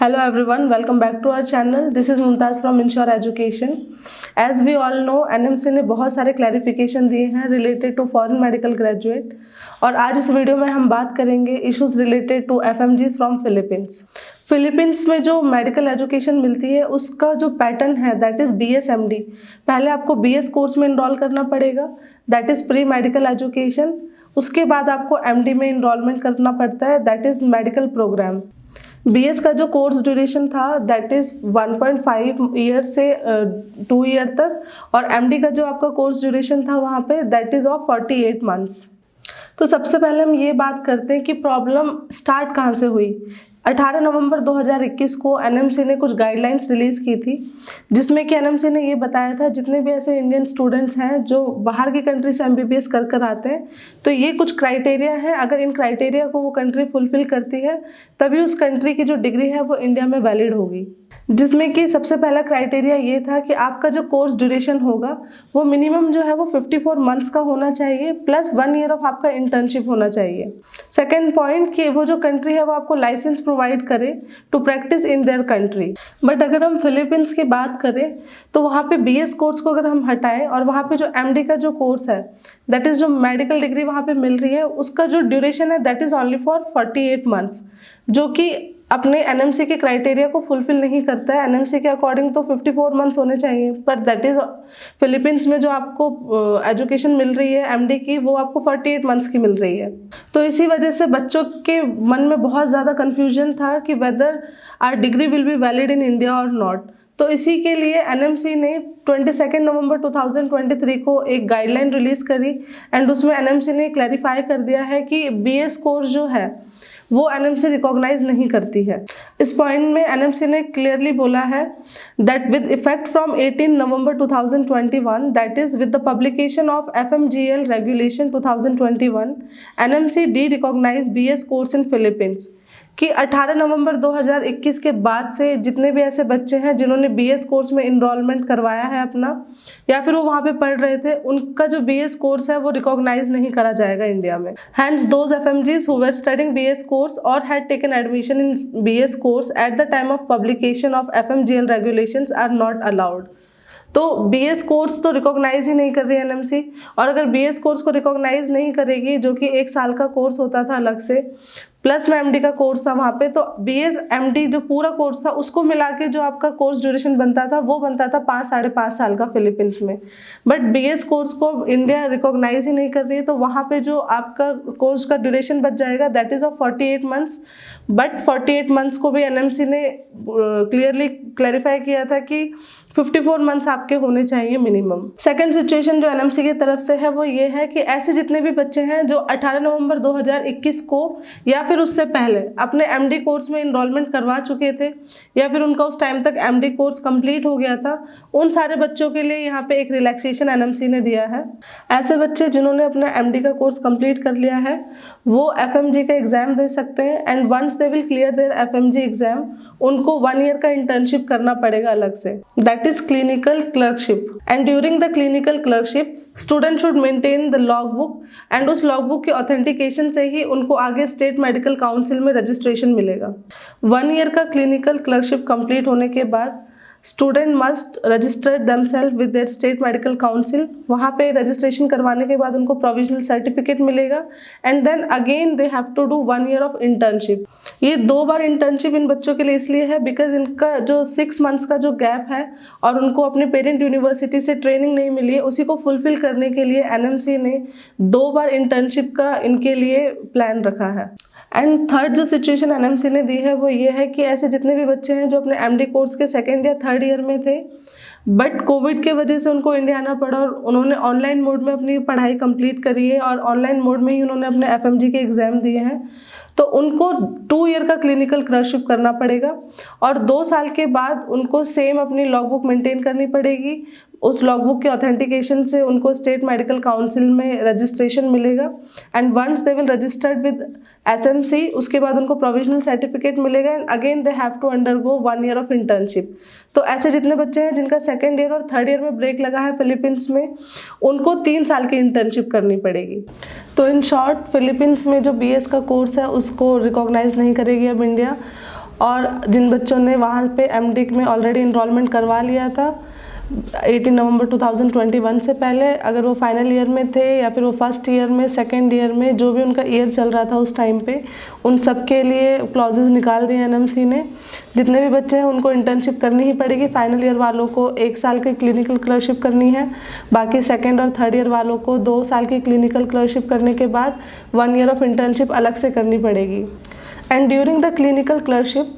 Hello everyone, welcome back to our channel. This is Mumtaz from Insure Education. As we all know, NMC ने बहुत सारे clarification दिए हैं related to foreign medical graduate और आज इस वीडियो में हम बात करेंगे issues related to FMGs from Philippines. Philippines में जो मेडिकल एजुकेशन मिलती है उसका जो पैटर्न है दैट इज़ BSMD। पहले आपको BS कोर्स में इनरोल करना पड़ेगा, that is pre medical education. उसके बाद आपको MD में इनरोलमेंट करना पड़ता है, that is medical programme. BS का जो कोर्स ड्यूरेशन था दैट इज़ 1.5 ईयर से 2 ईयर तक और MD का जो आपका कोर्स ड्यूरेशन था वहाँ पे दैट इज़ ऑफ 48 मंथ्स। तो सबसे पहले हम ये बात करते हैं कि प्रॉब्लम स्टार्ट कहाँ से हुई। 18 नवंबर 2021 को NMC ने कुछ गाइडलाइंस रिलीज़ की थी जिसमें कि NMC ने ये बताया था जितने भी ऐसे इंडियन स्टूडेंट्स हैं जो बाहर की कंट्री से MBBS कर आते हैं तो ये कुछ क्राइटेरिया है, अगर इन क्राइटेरिया को वो कंट्री फुलफिल करती है तभी उस कंट्री की जो डिग्री है वो इंडिया में वैलिड होगी। जिसमें कि सबसे पहला क्राइटेरिया ये था कि आपका जो कोर्स ड्यूरेशन होगा वो मिनिमम जो है वो 54 मंथ्स का होना चाहिए प्लस 1 ईयर ऑफ आपका इंटर्नशिप होना चाहिए। सेकेंड पॉइंट कि वो जो कंट्री है वो आपको लाइसेंस प्रोवाइड करे to practise in their country. But अगर हम फिलीपींस की बात करें तो वहाँ पे BS कोर्स को अगर हम हटाएं और वहाँ पे जो MD का जो कोर्स है दैट इज़ जो मेडिकल डिग्री वहाँ पे मिल रही है उसका जो ड्यूरेशन है that is only for 48 months, जो कि अपने NMC के क्राइटेरिया को फुलफिल नहीं करता है। NMC के अकॉर्डिंग तो 54 मंथ्स होने चाहिए पर दैट इज़ फिलीपींस में जो आपको एजुकेशन मिल रही है MD की वो आपको 48 मंथ्स की मिल रही है। तो इसी वजह से बच्चों के मन में बहुत ज़्यादा कन्फ्यूजन था कि whether our degree will be valid in India और नॉट। तो इसी के लिए NMC ने 22 नवंबर 2023 को एक गाइडलाइन रिलीज़ करी एंड उसमें NMC ने क्लैरिफाई कर दिया है कि BS कोर्स जो है वो NMC रिकॉग्नाइज नहीं करती है। इस पॉइंट में NMC ने क्लियरली बोला है that with effect from 18 November 2021 that is with the publication of FMGL regulation 2021 NMC derecognise BS course in Philippines. कि 18 नवंबर 2021 के बाद से जितने भी ऐसे बच्चे हैं जिन्होंने BS कोर्स में इनरोलमेंट करवाया है अपना या फिर वो वहाँ पे पढ़ रहे थे उनका जो BS कोर्स है वो रिकॉग्नाइज नहीं करा जाएगा इंडिया में। Hence those FMGs who were studying BS course और had taken admission in BS course at the time of publication of FMGL regulations are not allowed। तो BS कोर्स तो recognise ही नहीं कर रही है NMC और अगर BS कोर्स को रिकॉग्नाइज नहीं करेगी जो कि 1 साल का कोर्स होता था अलग से प्लस में MD का कोर्स था वहाँ पे, तो BS MD जो पूरा कोर्स था उसको मिला के जो आपका कोर्स ड्यूरेशन बनता था वो बनता था 5-5.5 साल का फिलीपींस में। बट BS कोर्स को इंडिया रिकॉग्नाइज ही नहीं कर रही है तो वहाँ पे जो आपका कोर्स का ड्यूरेशन बच जाएगा that is of 48 months. But 48 months को भी NMC ने क्लियरली क्लैरिफाई किया था कि 54 मंथ्स आपके होने चाहिए मिनिमम। सेकंड सिचुएशन जो NMC की तरफ से है वो ये है कि ऐसे जितने भी बच्चे हैं जो 18 नवंबर 2021 को या फिर उससे पहले अपने MD कोर्स में इनरोलमेंट करवा चुके थे या फिर उनका उस टाइम तक MD कोर्स कंप्लीट हो गया था, उन सारे बच्चों के लिए यहाँ पे एक रिलैक्सेशन NMC ने दिया है। ऐसे बच्चे जिन्होंने अपना MD का कोर्स कंप्लीट कर लिया है वो FMG का एग्ज़ाम दे सकते हैं and once they will clear their FMG exam उनको 1 ईयर का इंटर्नशिप करना पड़ेगा अलग से, that is clinical clerkship. And during the clinical clerkship student should maintain the log book and उस लॉग बुक के ऑथेंटिकेशन से ही उनको आगे स्टेट मेडिकल काउंसिल में रजिस्ट्रेशन मिलेगा। 1 ईयर का क्लिनिकल क्लर्कशिप कंप्लीट होने के बाद student must register themselves with their state medical council. वहाँ पे रजिस्ट्रेशन करवाने के बाद उनको प्रोविजनल सर्टिफिकेट मिलेगा and then again they have to do 1 year of internship. ये 2 बार इंटर्नशिप इन बच्चों के लिए इसलिए है बिकॉज इनका जो 6 मंथ्स का जो गैप है और उनको अपने पेरेंट यूनिवर्सिटी से ट्रेनिंग नहीं मिली है उसी को फुलफिल करने के लिए NMC ने 2 बार इंटर्नशिप का इनके लिए प्लान रखा है। एंड थर्ड जो सिचुएशन NMC ने दी है वो ये है कि ऐसे जितने भी बच्चे हैं जो अपने MD कोर्स के 2nd या 3rd ईयर में थे बट कोविड के वजह से उनको इंडिया आना पड़ा और उन्होंने ऑनलाइन मोड में अपनी पढ़ाई कंप्लीट करी है और ऑनलाइन मोड में ही उन्होंने अपने FMG के एग्ज़ाम दिए हैं, तो उनको 2 ईयर का क्लिनिकल क्लर्कशिप करना पड़ेगा और 2 साल के बाद उनको सेम अपनी लॉग बुक मेंटेन करनी पड़ेगी। उस लॉगबुक के ऑथेंटिकेशन से उनको स्टेट मेडिकल काउंसिल में रजिस्ट्रेशन मिलेगा and once they will registered with SMC उसके बाद उनको प्रोविजनल सर्टिफिकेट मिलेगा and again they have to undergo 1 year of internship. तो ऐसे जितने बच्चे हैं जिनका 2nd ईयर और 3rd ईयर में ब्रेक लगा है फिलीपींस में उनको 3 साल की इंटर्नशिप करनी पड़ेगी। तो इन शॉर्ट फिलीपींस में जो BS का कोर्स है उसको रिकॉग्नाइज नहीं करेगी अब इंडिया और जिन बच्चों ने वहाँ पे एमडिक में ऑलरेडी इनरोलमेंट करवा लिया था 18 नवंबर 2021 से पहले, अगर वो फाइनल ईयर में थे या फिर वो फर्स्ट ईयर में, सेकेंड ईयर में, जो भी उनका ईयर चल रहा था उस टाइम पे, उन सब के लिए क्लॉजेज निकाल दिए एनएमसी ने। जितने भी बच्चे हैं उनको इंटर्नशिप करनी ही पड़ेगी। फाइनल ईयर वालों को 1 साल की क्लिनिकल क्लर्कशिप करनी है, बाकी सेकेंड और थर्ड ईयर वालों को 2 साल की क्लिनिकल क्लर्कशिप करने के बाद 1 ईयर ऑफ इंटर्नशिप अलग से करनी पड़ेगी। And during the clinical clerkship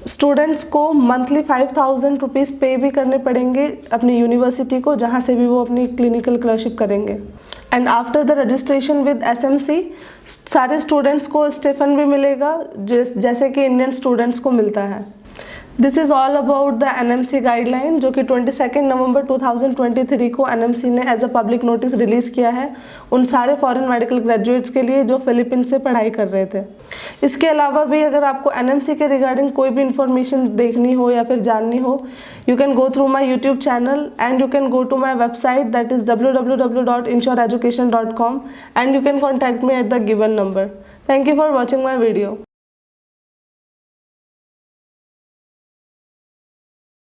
students को मंथली 5000 रुपीज़ पे भी करने पड़ेंगे अपनी यूनिवर्सिटी को, जहाँ से भी वो अपनी क्लिनिकल क्लर्कशिप करेंगे। And after the registration with SMC सारे स्टूडेंट्स को स्टिफन भी मिलेगा, जैसे कि इंडियन स्टूडेंट्स को मिलता है। This is all about the NMC guideline, जो कि 22 नवंबर 2023 को एनएमसी ने as a public notice release किया है उन सारे फॉरेन मेडिकल ग्रेजुएट्स के लिए जो फिलीपींस से पढ़ाई कर रहे थे। इसके अलावा भी अगर आपको एनएमसी के रिगार्डिंग कोई भी इंफॉर्मेशन देखनी हो या फिर जाननी हो, you can go through my YouTube channel and you can go to my website, that is www.insureeducation.com, and you can contact me at the given number. Thank you for watching my video.